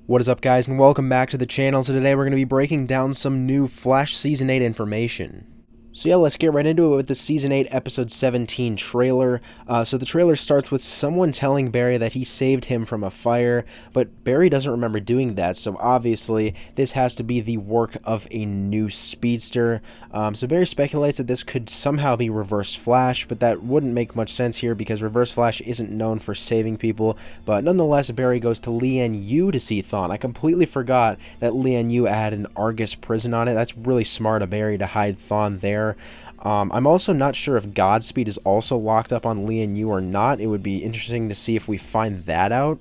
What is up, guys, and welcome back to the channel. So today we're going to be breaking down some new Flash Season 8 information. So yeah, let's get right into it with the Season 8 Episode 17 trailer. So the trailer starts with someone telling Barry that he saved him from a fire, but Barry doesn't remember doing that, so obviously this has to be the work of a new speedster. So Barry speculates that this could somehow be Reverse Flash, but that wouldn't make much sense here because Reverse Flash isn't known for saving people. But nonetheless, Barry goes to Lian Yu to see Thawne. I completely forgot that Lian Yu had an Argus prison on it. That's really smart of Barry to hide Thawne there. I'm also not sure if Godspeed is also locked up on Lian Yu or not. It would be interesting to see if we find that out.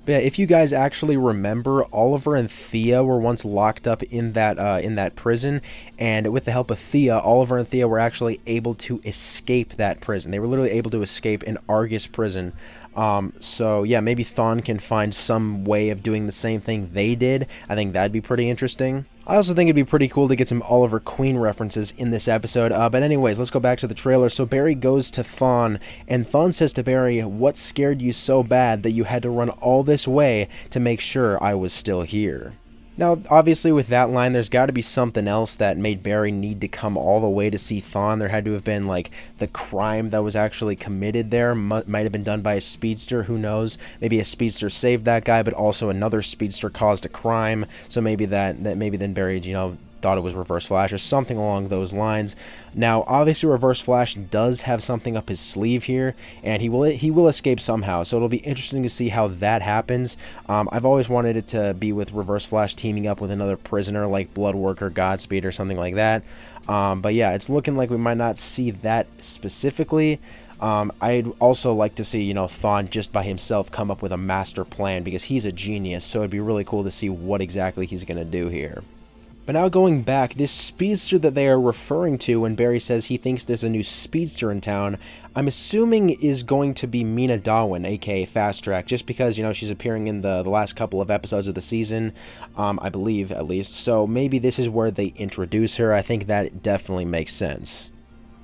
But yeah, if you guys actually remember, Oliver and Thea were once locked up in that prison, and with the help of Thea, Oliver and Thea were actually able to escape that prison. They were literally able to escape an Argus prison. So yeah, maybe Thawne can find some way of doing the same thing they did. I think that'd be pretty interesting. I also think it'd be pretty cool to get some Oliver Queen references in this episode. But anyways, let's go back to the trailer. So Barry goes to Thawne, and Thawne says to Barry, "What scared you so bad that you had to run all this way to make sure I was still here?" Now, obviously, with that line, there's got to be something else that made Barry need to come all the way to see Thawne. There had to have been, like, the crime that was actually committed there might have been done by a speedster. Who knows? Maybe a speedster saved that guy, but also another speedster caused a crime. So maybe maybe then Barry, thought it was Reverse Flash or something along those lines. Now, obviously, Reverse Flash does have something up his sleeve here, and he will escape somehow. So it'll be interesting to see how that happens. I've always wanted it to be with Reverse Flash teaming up with another prisoner like Bloodwork or Godspeed or something like that. But yeah, it's looking like we might not see that specifically. I'd also like to see, Thawne just by himself come up with a master plan because he's a genius. So it'd be really cool to see what exactly he's going to do here. But now going back, this speedster that they are referring to when Barry says he thinks there's a new speedster in town, I'm assuming is going to be Mina Thawne, aka Fast Track, just because, she's appearing in the last couple of episodes of the season, I believe at least, so maybe this is where they introduce her. I think that definitely makes sense.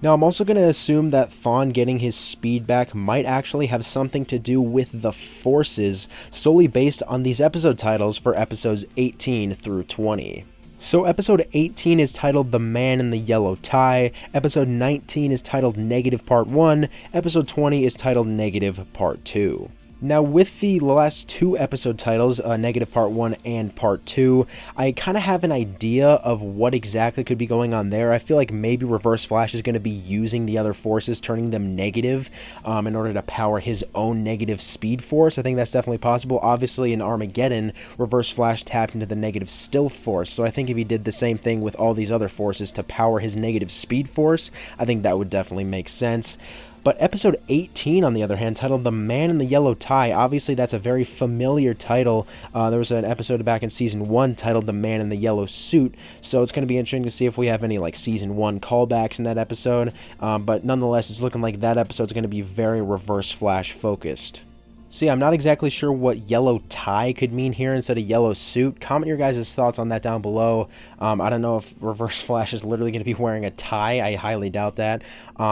Now, I'm also going to assume that Thawne getting his speed back might actually have something to do with the Forces, solely based on these episode titles for episodes 18 through 20. So episode 18 is titled The Man in the Yellow Tie, episode 19 is titled Negative Part 1, episode 20 is titled Negative Part 2. Now, with the last two episode titles, Negative Part 1 and Part 2, I kind of have an idea of what exactly could be going on there. I feel like maybe Reverse Flash is going to be using the other forces, turning them negative in order to power his own negative speed force. I think that's definitely possible. Obviously, in Armageddon, Reverse Flash tapped into the negative still force, so I think if he did the same thing with all these other forces to power his negative speed force, I think that would definitely make sense. But episode 18, on the other hand, titled The Man in the Yellow Tie, obviously that's a very familiar title. There was an episode back in Season 1 titled The Man in the Yellow Suit, so it's going to be interesting to see if we have any Season 1 callbacks in that episode. But nonetheless, it's looking like that episode's going to be very Reverse Flash focused. So yeah, I'm not exactly sure what yellow tie could mean here instead of yellow suit. Comment your guys' thoughts on that down below. I don't know if Reverse Flash is literally going to be wearing a tie. I highly doubt that.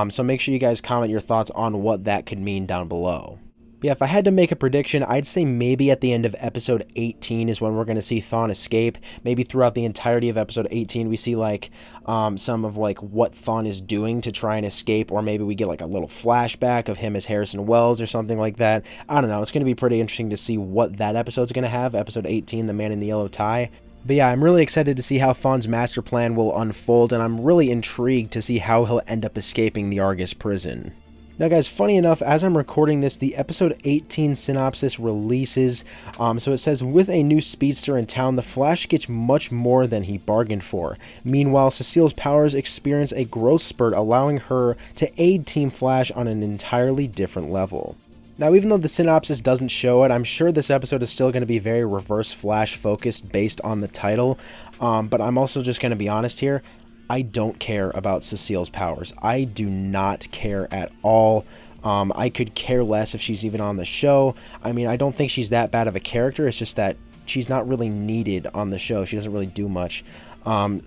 So make sure you guys comment your thoughts on what that could mean down below. But yeah, if I had to make a prediction, I'd say maybe at the end of episode 18 is when we're going to see Thawne escape. Maybe throughout the entirety of episode 18, we see some of what Thawne is doing to try and escape, or maybe we get a little flashback of him as Harrison Wells or something like that. I don't know. It's going to be pretty interesting to see what that episode's going to have. Episode 18, The Man in the Yellow Tie. But yeah, I'm really excited to see how Thawne's master plan will unfold, and I'm really intrigued to see how he'll end up escaping the Argus prison. Now guys, funny enough, as I'm recording this, the episode 18 synopsis releases. So it says, with a new speedster in town, the Flash gets much more than he bargained for. Meanwhile, Cecile's powers experience a growth spurt, allowing her to aid Team Flash on an entirely different level. Now, even though the synopsis doesn't show it, I'm sure this episode is still going to be very Reverse Flash focused based on the title. But I'm also just going to be honest here. I don't care about Cecile's powers. I do not care at all. I could care less if she's even on the show. I mean, I don't think she's that bad of a character. It's just that she's not really needed on the show. She doesn't really do much.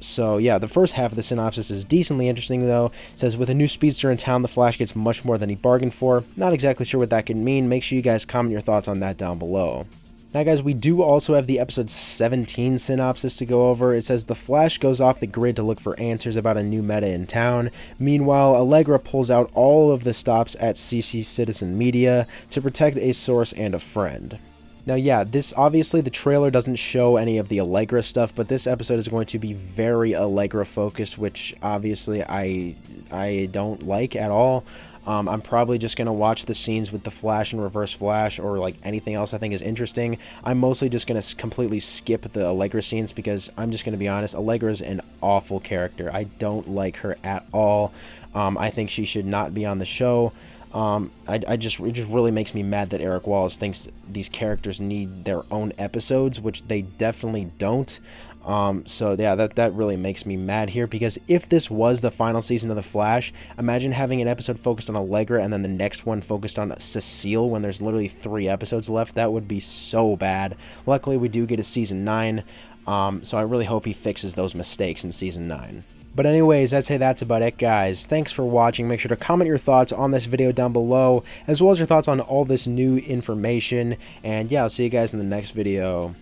So yeah, the first half of the synopsis is decently interesting though. It says, with a new speedster in town, the Flash gets much more than he bargained for. Not exactly sure what that could mean. Make sure you guys comment your thoughts on that down below. Now guys, we do also have the episode 17 synopsis to go over. It says the Flash goes off the grid to look for answers about a new meta in town. Meanwhile, Allegra pulls out all of the stops at CC Citizen Media to protect a source and a friend. Now yeah, this obviously the trailer doesn't show any of the Allegra stuff, but this episode is going to be very Allegra focused, which obviously I don't like at all. I'm probably just going to watch the scenes with the Flash and Reverse Flash, or like anything else I think is interesting. I'm mostly just going to completely skip the Allegra scenes because I'm just going to be honest, Allegra's an awful character. I don't like her at all. I think she should not be on the show. It just really makes me mad that Eric Wallace thinks these characters need their own episodes, which they definitely don't. So yeah, that really makes me mad here, because if this was the final season of The Flash, imagine having an episode focused on Allegra and then the next one focused on Cecile when there's literally 3 episodes left. That would be so bad. Luckily, we do get a season 9, so I really hope he fixes those mistakes in season 9. But anyways, I'd say that's about it, guys. Thanks for watching. Make sure to comment your thoughts on this video down below, as well as your thoughts on all this new information. And yeah, I'll see you guys in the next video.